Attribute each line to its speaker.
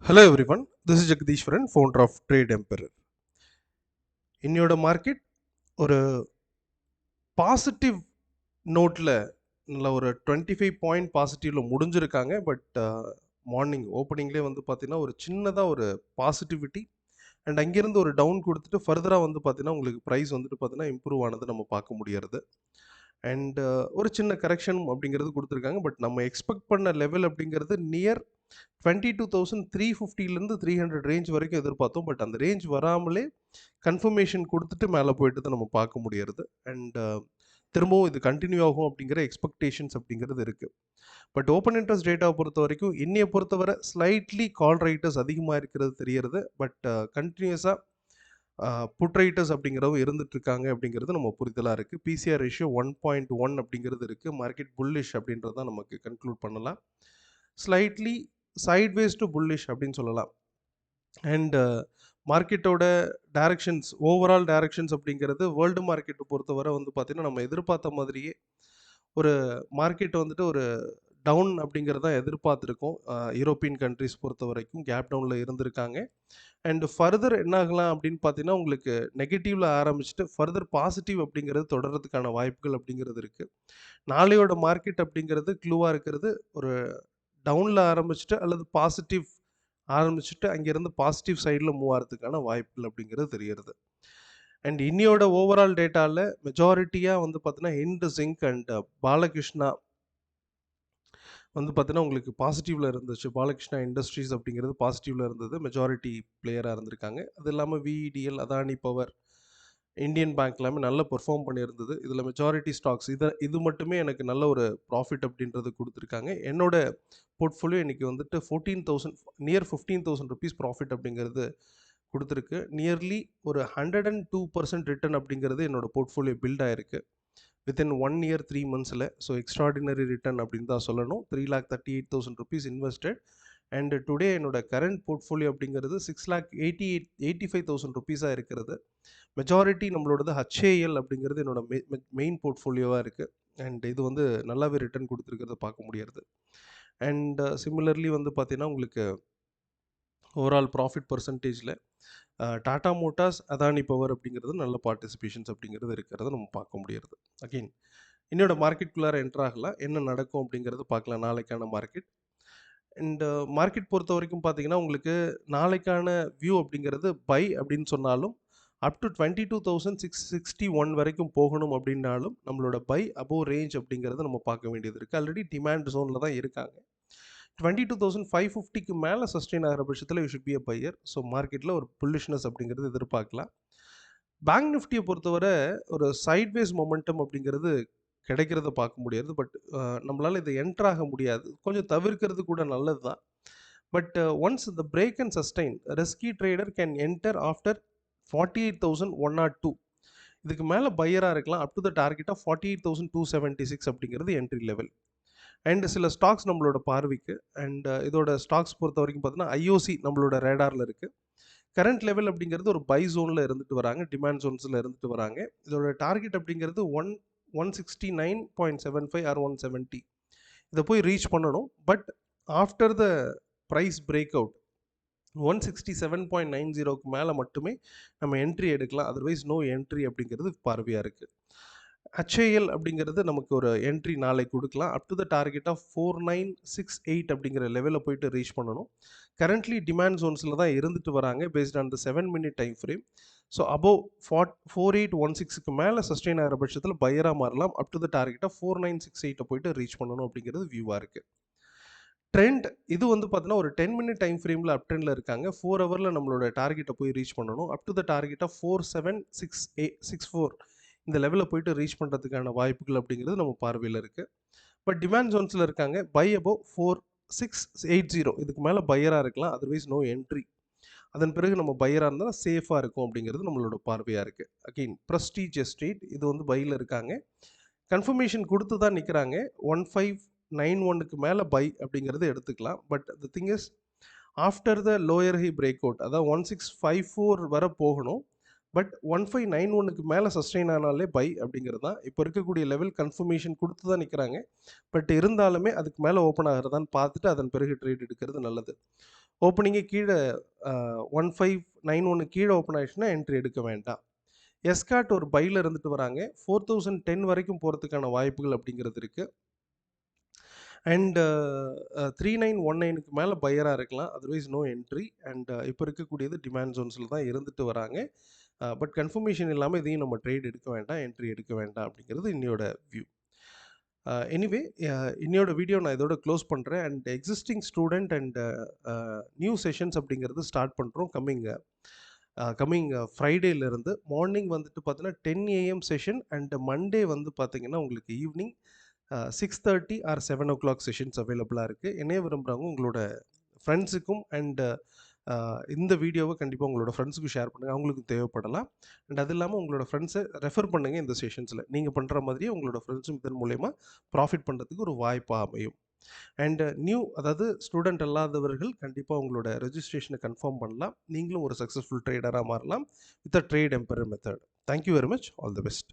Speaker 1: Hello everyone, this is Jagdishwaran, founder of Trade Emperor. இன்னையோட market ஒரு positive நோட்டில் நல்ல ஒரு 25 பாயிண்ட் பாசிட்டிவில் முடிஞ்சிருக்காங்க. பட் மார்னிங் ஓப்பனிங்லேயே வந்து பார்த்தீங்கன்னா ஒரு சின்னதாக ஒரு பாசிட்டிவிட்டி அண்ட் அங்கேருந்து ஒரு டவுன் கொடுத்துட்டு ஃபர்தராக வந்து பார்த்தீங்கன்னா உங்களுக்கு ப்ரைஸ் வந்துட்டு பார்த்தீங்கன்னா இம்ப்ரூவ் ஆனது நம்ம பார்க்க முடியறது. அண்ட் ஒரு சின்ன கரெக்ஷன் அப்படிங்கிறது கொடுத்துருக்காங்க. பட் நம்ம எக்ஸ்பெக்ட் பண்ண லெவல் அப்படிங்கிறது நியர் 22,350லேருந்து 300 ரேஞ்ச் வரைக்கும் எதிர்பார்த்தோம். பட் அந்த ரேஞ்ச் வராமலே கன்ஃபர்மேஷன் கொடுத்துட்டு மேலே போயிட்டு தான் நம்ம பார்க்க முடியறது. அண்ட் திரும்பவும் இது கண்டினியூ ஆகும் அப்படிங்கிற எக்ஸ்பெக்டேஷன்ஸ் அப்படிங்கிறது இருக்குது. பட் ஓப்பன் இன்ட்ரெஸ்ட் டேட்டாவை பொறுத்த வரைக்கும் இன்னையை பொறுத்தவரை ஸ்லைட்லி கால் ரைட்டர்ஸ் அதிகமாக இருக்கிறது தெரியறது. பட் கண்டினியூஸாக புட் ரைட்டர்ஸ் அப்படிங்கிறவங்க இருந்துட்டு இருக்காங்க அப்படிங்கிறது நம்ம புரிதலாக இருக்குது. பிசிஆர் ரேஷியோ 1.1 அப்படிங்கிறது இருக்குது. மார்க்கெட் புல்லிஷ் அப்படின்றது தான் நமக்கு கன்க்ளூட் பண்ணலாம். ஸ்லைட்லி சைட்வேஸ் டு புல்லிஷ் அப்படின்னு சொல்லலாம். அண்ட் மார்க்கெட்டோட டைரக்ஷன்ஸ் ஓவரால் டைரக்ஷன்ஸ் அப்படிங்கிறது வேர்ல்டு மார்க்கெட்டை பொறுத்தவரை வந்து பார்த்திங்கன்னா நம்ம எதிர்பார்த்த மாதிரியே ஒரு மார்க்கெட் வந்துட்டு ஒரு டவுன் அப்படிங்கிறத எதிர்பார்த்துருக்கோம். யூரோப்பியன் கண்ட்ரிஸ் பொறுத்த வரைக்கும் கேப் டவுனில் இருந்திருக்காங்க. அண்ட் ஃபர்தர் என்ன ஆகலாம் அப்படின்னு பார்த்தீங்கன்னா உங்களுக்கு நெகட்டிவில் ஆரம்பிச்சுட்டு ஃபர்தர் பாசிட்டிவ் அப்படிங்கிறது தொடர்றதுக்கான வாய்ப்புகள் அப்படிங்கிறது இருக்குது. நாளையோட மார்க்கெட் அப்படிங்கிறது க்ளூவாக இருக்கிறது ஒரு டவுனில் ஆரம்பிச்சுட்டு அல்லது பாசிட்டிவ் ஆரம்பிச்சுட்டு அங்கேருந்து பாசிட்டிவ் சைடில் மூவ் ஆகிறதுக்கான வாய்ப்புகள் அப்படிங்கிறது தெரியறது. அண்ட் இன்னியோட ஓவரால் டேட்டாவில் மெஜாரிட்டியாக வந்து பார்த்தீங்கன்னா ஹிண்ட் சிங்க் அண்ட் பாலகிருஷ்ணா வந்து பார்த்தீங்கன்னா உங்களுக்கு பாசிட்டிவில் இருந்துச்சு. பாலகிருஷ்ணா இண்டஸ்ட்ரீஸ் அப்படிங்கிறது பாசிட்டிவில் இருந்தது. மெஜாரிட்டி பிளேயராக இருந்திருக்காங்க. அது இல்லாமல் VEDL, Adani power, Indian bank எல்லாமே நல்லா பெர்ஃபார்ம் பண்ணியிருந்தது. இதில் மெஜாரிட்டி ஸ்டாக்ஸ் இது மட்டுமே எனக்கு நல்ல ஒரு ப்ராஃபிட் அப்படின்றது கொடுத்துருக்காங்க. என்னோட போர்ட்ஃபோலியோ இன்றைக்கி வந்துட்டு 14,000 நியர் 15,000 ருபீஸ் ப்ராஃபிட் அப்படிங்கிறது கொடுத்துருக்கு. நியர்லி ஒரு 102% ரிட்டர்ன் அப்படிங்கிறது என்னோட போர்ட்ஃபோலியோ பில்ட் ஆயிருக்கு வித்தின் 1 இயர் 3 மந்த்ஸில். ஸோ எக்ஸ்ட்ராடினரி ரிட்டர்ன் அப்படின்னு தான் சொல்லணும். 3,38,000 ருபீஸ் இன்வெஸ்டட். அண்ட் டுடே என்னோட கரண்ட் போர்ட்ஃபோலியோ அப்படிங்கிறது 6,85,000 ருபீஸாக இருக்கிறது. மெஜாரிட்டி நம்மளோடது ஹச்ஏஎல் அப்படிங்கிறது என்னோட மெயின் போர்ட்ஃபோலியோவாக இருக்குது. அண்ட் இது வந்து நல்லாவே ரிட்டர்ன் கொடுத்துருக்கிறத பார்க்க முடியாது. அண்ட் சிமிலர்லி வந்து பார்த்தீங்கன்னா உங்களுக்கு ஓவரால் ப்ராஃபிட் பர்சன்டேஜில் டாடா மோட்டார்ஸ், அதானி பவர் அப்படிங்கிறது நல்ல பார்ட்டிசிபேஷன்ஸ் அப்படிங்கிறது இருக்கிறத நம்ம பார்க்க முடியாது. அகெயின் என்னோட மார்க்கெட்டுக்குள்ளார என்ட்ரு ஆகலாம், என்ன நடக்கும் அப்படிங்கிறது பார்க்கலாம் நாளைக்கான மார்க்கெட். அண்டு மார்க்கெட் பொறுத்த வரைக்கும் பார்த்தீங்கன்னா உங்களுக்கு நாளைக்கான வியூ அப்படிங்கிறது பை அப்படின்னு சொன்னாலும் அப் டு 22,661 வரைக்கும் போகணும் அப்படின்னாலும் நம்மளோட பை அபோவ் ரேஞ்ச் அப்படிங்கிறத நம்ம பார்க்க வேண்டியது இருக்குது. ஆல்ரெடி டிமாண்ட் ஜோனில் தான் இருக்காங்க. 22,550க்கு மேலே சஸ்டெயின் ஆகிற பட்சத்தில் you should be a pier. So மார்க்கெட்டில் ஒரு புல்லிஷ்னஸ் அப்படிங்கிறது எதிர்பார்க்கலாம். பேங்க் நிஃப்டியை பொறுத்தவரை ஒரு சைட்வேஸ் மொமெண்டம் அப்படிங்கிறது கிடைக்கிறத பார்க்க முடியாது. பட் நம்மளால் இதை என்டர் ஆக முடியாது. கொஞ்சம் தவிர்க்கிறது கூட நல்லது தான். But once the break and sustain risky trader can enter after 48,102. இதுக்கு மேலே பையராக இருக்கலாம். Up to the target of 48,276 அப்படிங்கிறது என்ட்ரி லெவல். அண்ட் சில ஸ்டாக்ஸ் நம்மளோட பார்வைக்கு அண்ட் இதோட ஸ்டாக்ஸ் பொறுத்த வரைக்கும் பார்த்தீங்கன்னா ஐஓசி நம்மளோட ரேடாரில் இருக்குது. கரண்ட் லெவல் அப்படிங்கிறது ஒரு பை ஜோனில் இருந்துட்டு வராங்க, டிமாண்ட் ஜோன்ஸில் இருந்துட்டு வராங்க. இதோட டார்கெட் அப்படிங்கிறது 169.75 ஆர் 170. இதை போய் ரீச் பண்ணணும். But after the price break out 167.90க்கு மேலே மட்டுமே நம்ம என்ட்ரி எடுக்கலாம். அதர்வைஸ் நோ என்ட்ரி அப்படிங்கிறது பார்வையாக இருக்குது. ஹச்ஏஎல் அப்படிங்கிறது நமக்கு ஒரு என்ட்ரி நாளை கொடுக்கலாம். Up to the target of 4968 அப்படிங்கிற லெவலில் போயிட்டு ரீச் பண்ணணும். கரண்ட்லி டிமாண்ட் ஜோன்ஸில் தான் இருந்துட்டு வராங்க based on the 7 minute time frame. So above 4816க்கு மேலே சஸ்டெயின் ஆகிற பட்சத்தில் பையராக மாறலாம். Up to the target of 4968 போயிட்டு ரீச் பண்ணணும் அப்படிங்கிறது வியூவாக இருக்குது. ட்ரெண்ட் இது வந்து பார்த்தீங்கன்னா ஒரு 10 மினிட் டைம் ஃப்ரேமில் அப் ட்ரெண்டில் இருக்காங்க. 4 ஹவரில் நம்மளோட டார்கெட்டை போய் ரீச் பண்ணணும். Up to the target of 4764 இந்த லெவலில் போயிட்டு ரீச் பண்ணுறதுக்கான வாய்ப்புகள் அப்படிங்கிறது நம்ம பார்வையில் இருக்குது. பட் டிமாண்ட் ஜோன்ஸில் இருக்காங்க. பை அபோவ் 4680 இதுக்கு மேலே பையராக இருக்கலாம். Otherwise no entry. அதன் பிறகு நம்ம பையராக இருந்தால் சேஃபாக இருக்கும் அப்படிங்கிறது நம்மளோட பார்வையாக இருக்குது. அகெயின் ப்ரெஸ்டீஜ் எஸ்டேட் இது வந்து பையில் இருக்காங்க. கன்ஃபர்மேஷன் கொடுத்து தான் நிற்கிறாங்க. 1591க்கு மேலே பை அப்படிங்கிறது எடுத்துக்கலாம். But the thing is after the lower high break out அதாவது 1654 வர போகணும். பட் 1591க்கு மேலே சஸ்டெயின் ஆனாலே பை அப்படிங்கிறது தான் இப்போ இருக்கக்கூடிய லெவல். கன்ஃபர்மேஷன் கொடுத்து தான் நிற்கிறாங்க. பட் இருந்தாலுமே அதுக்கு மேலே ஓப்பன் ஆகிறதான்னு பார்த்துட்டு அதன் பிறகு ட்ரேட் எடுக்கிறது நல்லது. ஓப்பனிங்கே கீழே 1591 கீழே ஓப்பன் ஆயிடுச்சுன்னா என்ட்ரி எடுக்க வேண்டாம். எஸ்கார்ட் ஒரு பையில் இருந்துட்டு வராங்க. 4010 வரைக்கும் போகிறதுக்கான வாய்ப்புகள் அப்படிங்கிறது இருக்குது. அண்ட் 3919க்கு மேலே பையராக இருக்கலாம். Otherwise no entry. அண்ட் இப்போ இருக்கக்கூடியது டிமாண்ட் ஜோன்ஸில் தான் இருந்துட்டு வராங்க. பட் கன்ஃபர்மேஷன் இல்லாமல் இதையும் நம்ம ட்ரேட் எடுக்க வேண்டாம், என்ட்ரி எடுக்க வேண்டாம் அப்படிங்கிறது இன்னையோட வியூ. எனிவே இன்னையோட வீடியோ நான் இதோட க்ளோஸ் பண்ணுறேன். And existing student and new sessions அப்படிங்கிறது ஸ்டார்ட் பண்ணுறோம் கம்மிங் ஃப்ரைடேலேருந்து. மார்னிங் வந்துட்டு பார்த்தீங்கன்னா 10 AM செஷன் அண்ட் மண்டே வந்து பார்த்தீங்கன்னா உங்களுக்கு ஈவினிங் 6:30 ஆர் 7 o'clock செஷன்ஸ் அவைலபிளாக இருக்குது. இணைய விரும்புகிறவங்க உங்களோட ஃப்ரெண்ட்ஸுக்கும் அண்ட் இந்த வீடியோவை கண்டிப்பாக உங்களோட ஃப்ரெண்ட்ஸுக்கும் ஷேர் பண்ணுங்கள், அவங்களுக்கும் தேவைப்படலாம். அண்ட் அது இல்லாமல் உங்களோட ஃப்ரெண்ட்ஸை ரெஃபர் பண்ணுங்கள். இந்த செஷன்ஸில் நீங்கள் பண்ணுற மாதிரியே உங்களோட ஃப்ரெண்ட்ஸும் இதன் மூலயமா ப்ராஃபிட் பண்ணுறதுக்கு ஒரு வாய்ப்பாக அமையும். அண்ட் அதாவது ஸ்டூடெண்ட் அல்லாதவர்கள் கண்டிப்பாக உங்களோட ரெஜிஸ்ட்ரேஷனை கன்ஃபார்ம் பண்ணலாம். நீங்களும் ஒரு சக்ஸஸ்ஃபுல் ட்ரேடராக மாறலாம் with a trade emperor method. Thank you very much. All the best.